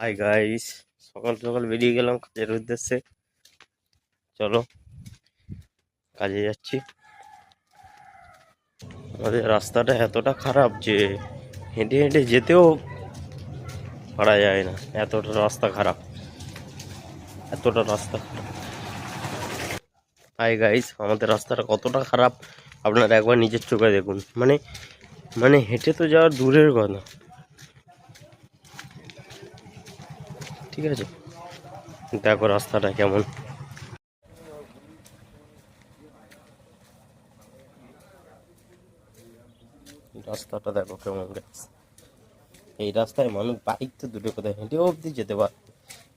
Hi guys, সকাল সকাল বেরিয়ে গেলাম কাজের উদ্দেশ্যে। চলো, কাজে যাচ্ছি। আমাদের রাস্তাটা এতটা খারাপ যে হেঁটে হেঁটে যেতেও পারা যায় না, এতটা রাস্তা খারাপ, এতটা রাস্তা খারাপ। হাই গাইস, আমাদের রাস্তাটা কতটা খারাপ আপনারা একবার নিজের চোখে দেখুন। মানে মানে হেঁটে তো যাওয়ার দূরের কথা, ঠিক আছে? দেখো রাস্তাটা কেমন। রাস্তাটা দেখো কেমন গাইস। এই রাস্তায় মানুষ বাইক তো দূরে কোথায় হেঁটেও অবধি যেতে পারে,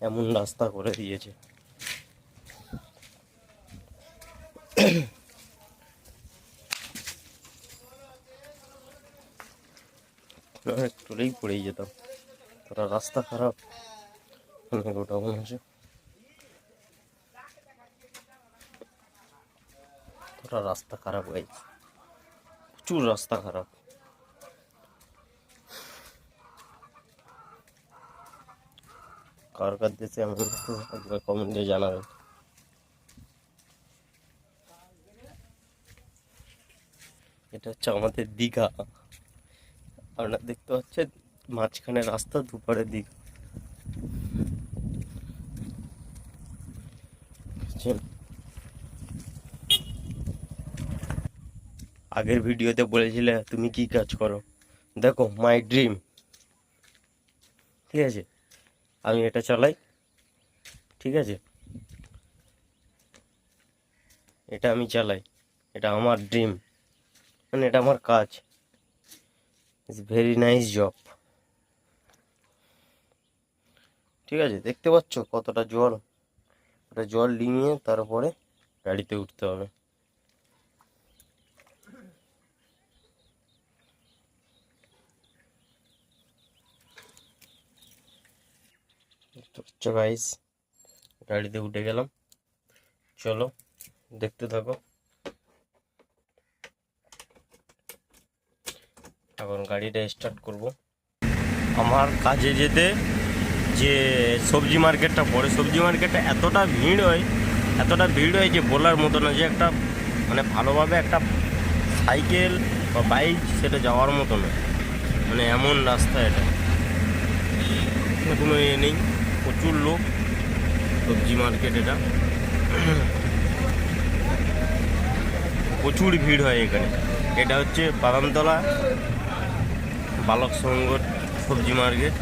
এমন রাস্তা করে দিয়েছে। টলেই পড়েই যেতাম, তোরা রাস্তা খারাপ। ওটা মনে হচ্ছে তোরা রাস্তা খারাপ গাইস, প্রচুর রাস্তা খারাপ। কার কার দেশে আমাদের একবার কমেন্টে জানাবেন। এটা হচ্ছে আমাদের দীঘা, আপনারা দেখতে পাচ্ছেন মাঝখানে রাস্তা, দুপারে দীঘা। আগের ভিডিওতে বলেছিলে তুমি কি কাজ করো, দেখো মাই ড্রিম, ঠিক আছে? আমি এটা চালাই, ঠিক আছে? এটা আমি চালাই, এটা আমার ড্রিম, মানে এটা আমার কাজ। ইটস ভেরি নাইস জব, ঠিক আছে? দেখতে পাচ্ছ কতটা জল, ওটা জল নিয়ে তারপরে গাড়িতে উঠতে হবে। দেখতে পাচ্ছ গাইস, গাড়িতে উঠে গেলাম। চলো দেখতে থাকো। এখন গাড়িটা স্টার্ট করব। আমার কাজে যেতে যে সবজি মার্কেটটা পড়ে, সবজি মার্কেটটা এতটা ভিড় হয়, এতটা ভিড় হয় যে বলার মতো না, যে একটা মানে ভালোভাবে একটা সাইকেল বা বাইক সেটা যাওয়ার মতো না, মানে এমন রাস্তা এটা, কোনো ইয়ে নেই। প্রচুর লোক, সবজি মার্কেট এটা, প্রচুর ভিড় হয় এখানে। এটা হচ্ছে বাদামতলা বালক সংঘ সবজি মার্কেট।